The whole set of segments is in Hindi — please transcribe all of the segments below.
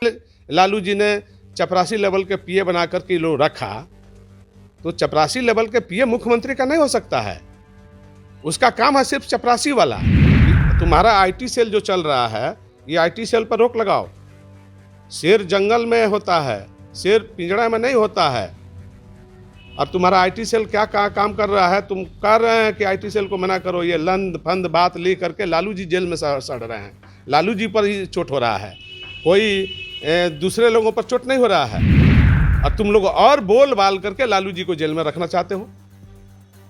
लालू जी ने चपरासी लेवल के पीए बना करके लोग रखा, तो चपरासी लेवल के पीए मुख्यमंत्री का नहीं हो सकता है। उसका काम है सिर्फ चपरासी वाला। तुम्हारा आईटी सेल जो चल रहा है, ये आईटी सेल पर रोक लगाओ। शेर जंगल में होता है, शेर पिंजड़ा में नहीं होता है। अब तुम्हारा आईटी सेल क्या काम कर रहा है? तुम कह रहे हैं कि आईटी सेल को मना करो, ये लंद फंद बात ले करके लालू जी जेल में सड़ रहे हैं। लालू जी पर ही चोट हो रहा है, कोई दूसरे लोगों पर चोट नहीं हो रहा है। और तुम लोग और बोल बाल करके लालू जी को जेल में रखना चाहते हो।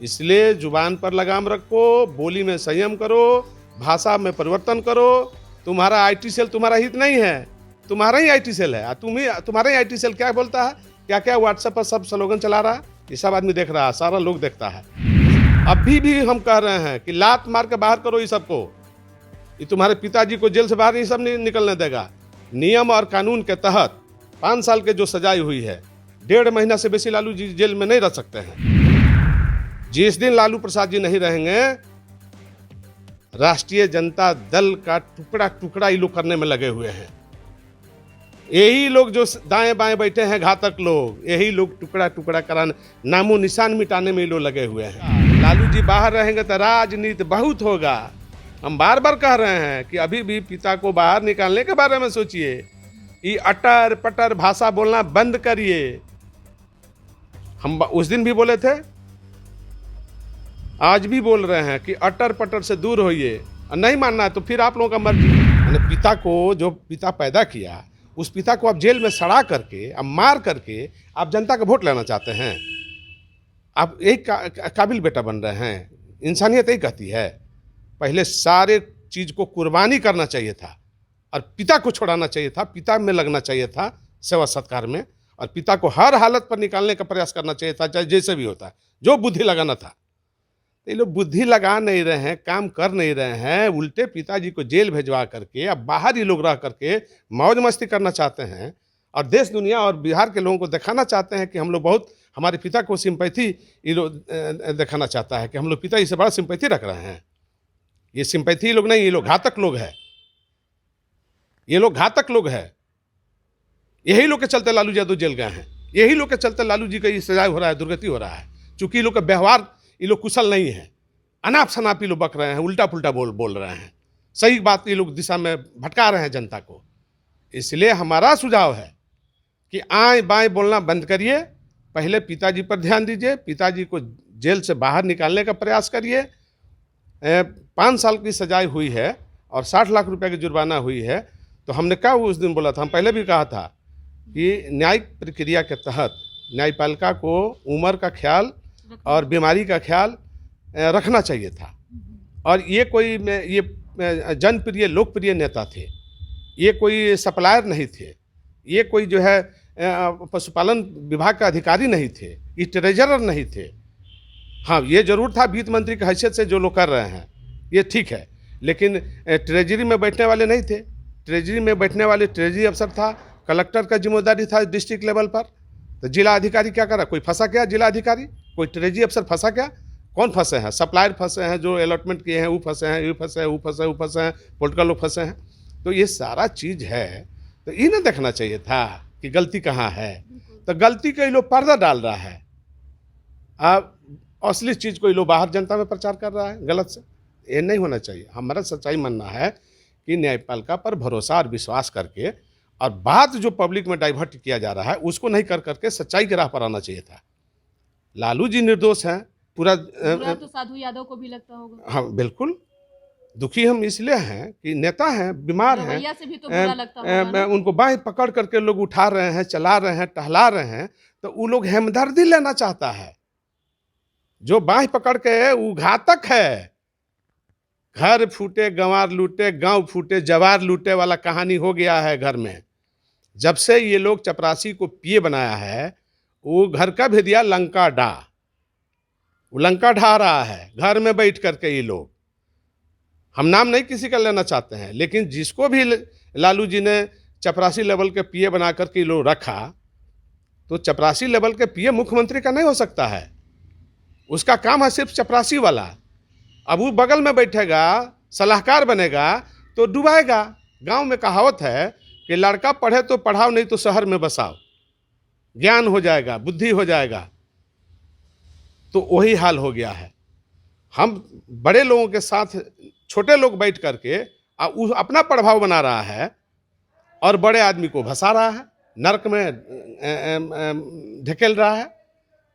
इसलिए जुबान पर लगाम रखो, बोली में संयम करो, भाषा में परिवर्तन करो। तुम्हारा आईटी सेल तुम्हारा हित नहीं है, तुम्हारा ही आईटी सेल है। तुम्हारा ही आईटी सेल क्या बोलता है, क्या क्या व्हाट्सएप पर सब स्लोगन चला रहा है, ये सब आदमी देख रहा है, सारा लोग देखता है। अभी भी हम कह रहे हैं कि लात मार के बाहर करो ये सबको। ये तुम्हारे पिताजी को जेल से बाहर ये सब नहीं निकलने देगा। नियम और कानून के तहत 5 साल के जो सजाई हुई है, 1.5 महीना से बेसी लालू जी जेल में नहीं रह सकते हैं। जिस दिन लालू प्रसाद जी नहीं रहेंगे, राष्ट्रीय जनता दल का टुकड़ा टुकड़ा ये लोग करने में लगे हुए हैं। यही लोग जो दाएं बाएं बैठे हैं, घातक लोग, यही लोग टुकड़ा टुकड़ा कराने, नामो निशान मिटाने में ये लोग लगे हुए हैं। लालू जी बाहर रहेंगे तो राजनीति बहुत होगा। हम बार बार कह रहे हैं कि अभी भी पिता को बाहर निकालने के बारे में सोचिए। ये अटर पटर भाषा बोलना बंद करिए। हम उस दिन भी बोले थे, आज भी बोल रहे हैं कि अटर पटर से दूर होइए। नहीं मानना है तो फिर आप लोगों का मर्जी। पिता को, जो पिता पैदा किया, उस पिता को आप जेल में सड़ा करके, अब मार करके आप जनता का वोट लेना चाहते हैं। आप एक काबिल बेटा बन रहे हैं। इंसानियत यही कहती है, पहले सारे चीज को कुर्बानी करना चाहिए था और पिता को छोड़ाना चाहिए था, पिता में लगना चाहिए था सेवा सत्कार में, और पिता को हर हालत पर निकालने का प्रयास करना चाहिए था, चाहे जैसे भी होता, जो बुद्धि लगाना था। ये लोग बुद्धि लगा नहीं रहे हैं, काम कर नहीं रहे हैं, उल्टे पिताजी को जेल भेजवा करके अब बाहर ही लोग रह करके मौज मस्ती करना चाहते हैं और देश दुनिया और बिहार के लोगों को दिखाना चाहते हैं कि हम लोग बहुत, हमारे पिता को सिंपैथी ये लोग दिखाना चाहता है कि हम लोग पिता से बड़ा सिंपैथी रख रहे हैं। ये सिंपैथी लोग नहीं, ये लोग घातक लोग हैं। ये लोग घातक लोग हैं। यही लोग के चलते लालू यादव जेल गए हैं, यही लोग के चलते लालू जी का ये सजाए हो रहा है, दुर्गति हो रहा है। चूंकि ये लोग का व्यवहार, ये लोग कुशल नहीं है, अनाप शनाप ये लोग बक रहे हैं, उल्टा पुल्टा बोल रहे हैं, सही बात ये लोग दिशा में भटका रहे हैं जनता को। इसलिए हमारा सुझाव है कि आए बाएं बोलना बंद करिए, पहले पिताजी पर ध्यान दीजिए, पिताजी को जेल से बाहर निकालने का प्रयास करिए। 5 साल की सजाई हुई है और 60 लाख रुपए की जुर्माना हुई है। तो हमने क्या उस दिन बोला था, हम पहले भी कहा था कि न्यायिक प्रक्रिया के तहत न्यायपालिका को उम्र का ख्याल और बीमारी का ख्याल रखना चाहिए था। और ये कोई ये जनप्रिय लोकप्रिय नेता थे, ये कोई सप्लायर नहीं थे, ये कोई जो है पशुपालन विभाग का अधिकारी नहीं थे, ये ट्रेजरर नहीं थे। हाँ, ये जरूर था वित्त मंत्री की हैसियत से जो लोग कर रहे हैं, ये ठीक है, लेकिन ट्रेजरी में बैठने वाले नहीं थे। ट्रेजरी में बैठने वाले ट्रेजरी अफसर था, कलेक्टर का जिम्मेदारी था डिस्ट्रिक्ट लेवल पर। तो जिला अधिकारी क्या करा? कोई फंसा क्या जिला अधिकारी? कोई ट्रेजरी अफसर फंसा क्या? कौन फंसे हैं? सप्लायर फंसे हैं, जो अलॉटमेंट किए हैं वो फंसे हैं, ये फंसे हैं, वो फंसे हैं, वो फंसे हैं, पॉलिटिकल लोग फंसे हैं। तो ये सारा चीज़ है, तो इन्हें देखना चाहिए था कि गलती कहाँ है। तो गलती को ये लोग पर्दा डाल रहा है, अब असली चीज़ को ये लोग बाहर जनता में प्रचार कर रहा है गलत से। ये नहीं होना चाहिए। हमारा सच्चाई मानना है कि न्यायपालिका पर भरोसा और विश्वास करके, और बात जो पब्लिक में डाइवर्ट किया जा रहा है उसको नहीं कर करके सच्चाई की राह पर आना चाहिए था। लालू जी निर्दोष हैं, पूरा तो साधु यादव को भी लगता होगा। हाँ बिल्कुल, दुखी हम इसलिए हैं कि नेता हैं, बीमार हैं, से भी तो बुरा लगता होगा। उनको बाहें पकड़ करके लोग उठा रहे हैं, चला रहे हैं, टहला रहे हैं, तो वो लोग हमदर्दी लेना चाहता है। जो बाहें पकड़ के वो घातक है। घर फूटे गंवार लूटे, गांव फूटे जवार लूटे वाला कहानी हो गया है घर में। जब से ये लोग चपरासी को पीए बनाया है, वो घर का भी दिया लंका डा, वो लंका ढा रहा है घर में बैठ करके। ये लोग, हम नाम नहीं किसी का लेना चाहते हैं, लेकिन जिसको भी लालू जी ने चपरासी लेवल के पीए बना करके ये लोग रखा, तो चपरासी लेवल के पीए मुख्यमंत्री का नहीं हो सकता है। उसका काम है सिर्फ चपरासी वाला। अब वो बगल में बैठेगा, सलाहकार बनेगा तो डुबाएगा। गांव में कहावत है कि लड़का पढ़े तो पढ़ाओ, नहीं तो शहर में बसाओ, ज्ञान हो जाएगा, बुद्धि हो जाएगा। तो वही हाल हो गया है। हम बड़े लोगों के साथ छोटे लोग बैठ करके अपना प्रभाव बना रहा है और बड़े आदमी को भसा रहा है, नरक में ढकेल रहा है।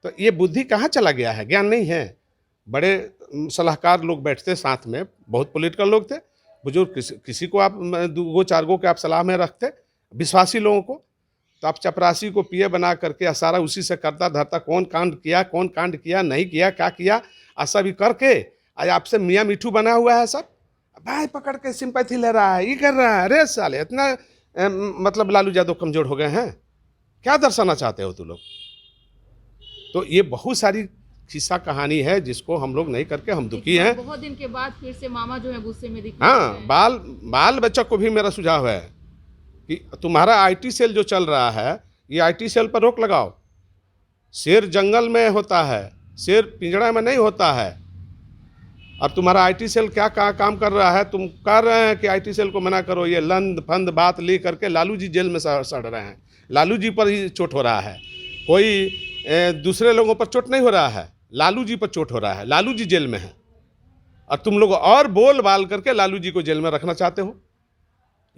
तो ये बुद्धि कहाँ चला गया है? ज्ञान नहीं है। बड़े सलाहकार लोग बैठते साथ में, बहुत पॉलिटिकल लोग थे, बुजुर्ग, किसी को आप दो चार गो के आप सलाह में रखते, विश्वासी लोगों को। तो आप चपरासी को पिए बना करके सारा उसी से करता धरता, कौन कांड किया नहीं किया, क्या किया, ऐसा भी करके आज आपसे मियाँ मिठू बना हुआ है सब, भाई पकड़ के सिंपैथी ले रहा है, ये कर रहा है। अरे साले इतना मतलब लालू यादव कमजोर हो गए हैं? क्या दर्शाना चाहते हो तुम लोग? तो ये बहुत सारी किस्सा कहानी है जिसको हम लोग नहीं करके हम दुखी हैं। बहुत दिन के बाद फिर से मामा जो है गुस्से में दिख हाँ, बाल बच्चा को भी मेरा सुझाव है कि तुम्हारा आईटी सेल जो चल रहा है, ये आईटी सेल पर रोक लगाओ। शेर जंगल में होता है, शेर पिंजड़ा में नहीं होता है। अब तुम्हारा आईटी सेल क्या काम कर रहा है? तुम कर रहे हैं कि आईटी सेल को मना करो, ये लंद फंद बात ले करके लालू जी जेल में सड़ रहे हैं। लालू जी पर ही चोट हो रहा है, कोई दूसरे लोगों पर चोट नहीं हो रहा है, लालू जी पर चोट हो रहा है। लालू जी जेल में है और तुम लोग और बोल बाल करके लालू जी को जेल में रखना चाहते हो।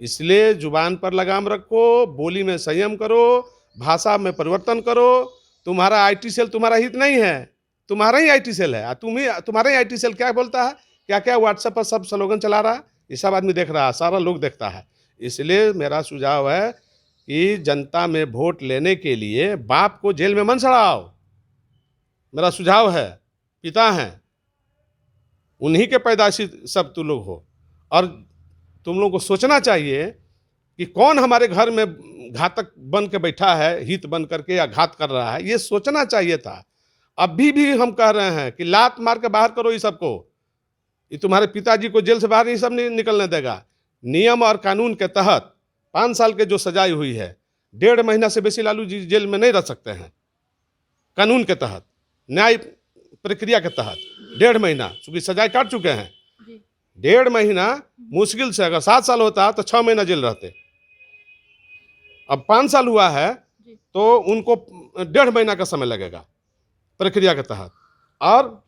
इसलिए जुबान पर लगाम रखो, बोली में संयम करो, भाषा में परिवर्तन करो। तुम्हारा आईटी सेल तुम्हारा हित नहीं है, तुम्हारा ही आईटी सेल है। तुम्हारा ही आईटी सेल क्या बोलता है, क्या क्या व्हाट्सएप पर सब स्लोगन चला रहा है, ये सब आदमी देख रहा है, सारा लोग देखता है। इसलिए मेरा सुझाव है कि जनता में वोट लेने के लिए बाप को जेल में मन सड़ाओ। मेरा सुझाव है, पिता हैं, उन्हीं के पैदाशी सब तुम लोग हो। और तुम लोगों को सोचना चाहिए कि कौन हमारे घर में घातक बन के बैठा है, हित बन करके या घात कर रहा है, ये सोचना चाहिए था। अभी भी हम कह रहे हैं कि लात मार के बाहर करो ये सबको। ये तुम्हारे पिताजी को जेल से बाहर ये सब नहीं निकलने देगा। नियम और कानून के तहत 5 साल के जो सजाई हुई है, 1.5 महीना से बेसी लालू जी जेल में नहीं रह सकते हैं। कानून के तहत, न्याय प्रक्रिया के तहत 1.5 महीना, चूंकि सजाए काट चुके हैं। 1.5 महीना मुश्किल से, अगर 7 साल होता तो 6 महीना जेल रहते। अब 5 साल हुआ है तो उनको 1.5 महीना का समय लगेगा प्रक्रिया के तहत, और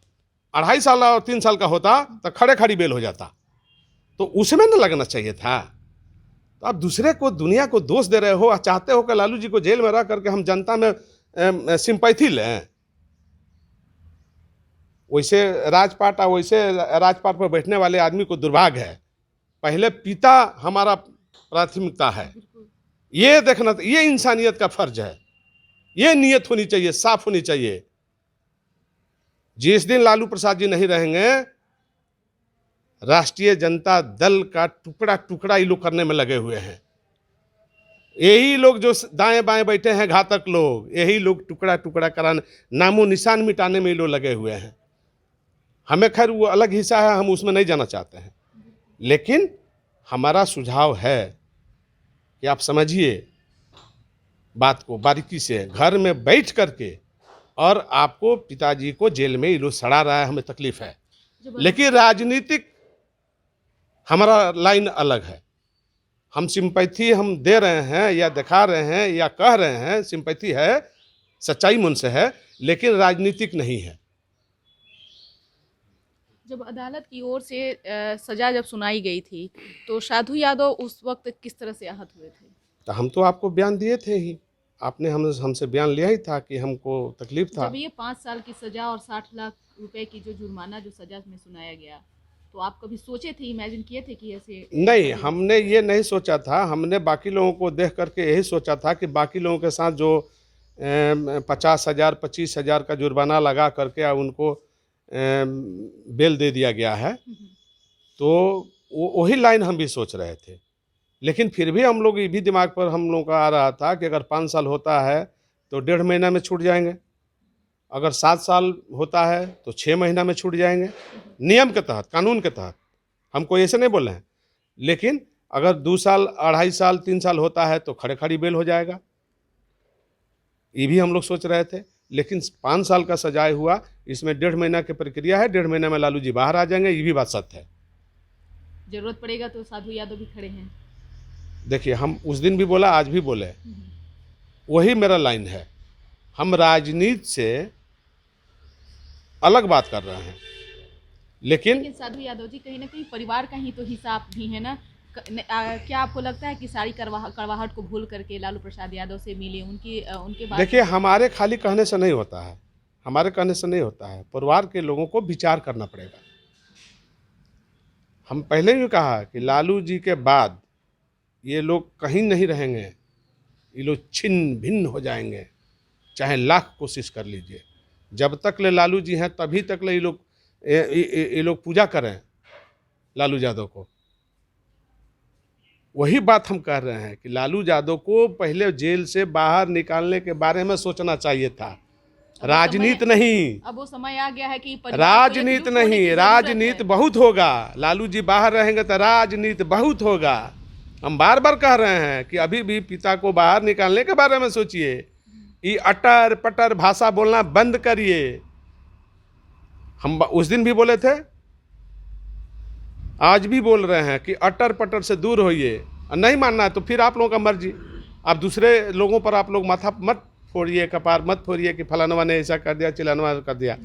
2.5 साल और 3 साल का होता तो खड़े खड़ी बेल हो जाता। तो उसमें न लगना चाहिए था। तो आप दूसरे को, दुनिया को दोष दे रहे हो, चाहते हो कि लालू जी को जेल में रह करके हम जनता में सिंपैथी लें। वैसे राजपाट पर बैठने वाले आदमी को दुर्भाग्य है। पहले पिता हमारा प्राथमिकता है, ये देखना, ये इंसानियत का फर्ज है, ये नीयत होनी चाहिए, साफ होनी चाहिए। जिस दिन लालू प्रसाद जी नहीं रहेंगे, राष्ट्रीय जनता दल का टुकड़ा टुकड़ा ये लोग करने में लगे हुए हैं। यही लोग जो दाएं बाएं बैठे हैं, घातक लोग, यही लोग टुकड़ा टुकड़ा कराने, नामो निशान मिटाने में ये लोग लगे हुए हैं। हमें खैर वो अलग हिस्सा है, हम उसमें नहीं जाना चाहते हैं। लेकिन हमारा सुझाव है कि आप समझिए बात को बारीकी से, घर में बैठ करके। और आपको पिताजी को जेल में ये लोग सड़ा रहा है, हमें तकलीफ है। लेकिन राजनीतिक हमारा लाइन अलग है। हम सिंपैथी हम दे रहे हैं या दिखा रहे हैं या कह रहे हैं, सिंपैथी है, सच्चाई मन से है, लेकिन राजनीतिक नहीं है। जब अदालत की ओर से सजा जब सुनाई गई थी तो साधु यादव उस वक्त किस तरह से आहत हुए थे? तो हम तो आपको बयान दिए थे ही, आपने हमसे बयान लिया ही था कि हमको तकलीफ था। जब ये 5 साल की सजा और 60 लाख रुपए की जो जुर्माना जो सजा में सुनाया गया, तो आप कभी सोचे थे, इमेजिन किए थे कि ऐसे? नहीं, हमने ये नहीं सोचा था। हमने बाकी लोगों को देख करके यही सोचा था कि बाकी लोगों के साथ जो 50,000 25,000 का जुर्माना लगा करके उनको बेल दे दिया गया है, तो वही लाइन हम भी सोच रहे थे। लेकिन फिर भी हम लोग, ये भी दिमाग पर हम लोगों का आ रहा था कि अगर 5 साल होता है तो 1.5 महीना में छूट जाएंगे, अगर 7 साल होता है तो 6 महीना में छूट जाएंगे, नियम के तहत, कानून के तहत। हम कोई ऐसे नहीं बोल रहे हैं। लेकिन अगर 2 साल 2.5 साल 3 साल होता है तो खड़े खड़ी बेल हो जाएगा, ये भी हम लोग सोच रहे थे। लेकिन 5 साल का सजाए हुआ, इसमें 1.5 महीना की प्रक्रिया है, 1.5 महीना में लालू जी बाहर आ जाएंगे, ये भी बात सत्य है। जरूरत पड़ेगा तो साधु यादव भी खड़े हैं। देखिए, हम उस दिन भी बोला, आज भी बोले, वही मेरा लाइन है। हम राजनीति से अलग बात कर रहे हैं, लेकिन साधु यादव जी, कहीं ना कहीं परिवार का ही तो हिसाब भी है ना। क्या आपको लगता है कि सारी कड़वाहट को भूल करके लालू प्रसाद यादव से मिले, उनके बाद? देखिए, हमारे खाली कहने से नहीं होता है, हमारे कहने से नहीं होता है, परिवार के लोगों को विचार करना पड़ेगा। हम पहले भी कहा कि लालू जी के बाद ये लोग कहीं नहीं रहेंगे, ये लोग छिन्न भिन्न हो जाएंगे, चाहे लाख कोशिश कर लीजिए। जब तक ले लालू जी हैं तभी तक ले ये लोग पूजा करें लालू यादव को। वही बात हम कह रहे हैं कि लालू यादव को पहले जेल से बाहर निकालने के बारे में सोचना चाहिए था, राजनीति नहीं। अब वो समय आ गया है कि राजनीति नहीं, राजनीति बहुत होगा। लालू जी बाहर रहेंगे तो राजनीति बहुत होगा। हम बार बार कह रहे हैं कि अभी भी पिता को बाहर निकालने के बारे में सोचिए। ये अटर पटर भाषा बोलना बंद करिए। हम उस दिन भी बोले थे, आज भी बोल रहे हैं कि अटर पटर से दूर होइए। नहीं मानना है तो फिर आप लोगों का मर्जी। आप दूसरे लोगों पर आप लोग माथा मत फोड़िए, कपार मत फोड़िए कि फलानवा ने ऐसा कर दिया, चिलानवा कर दिया।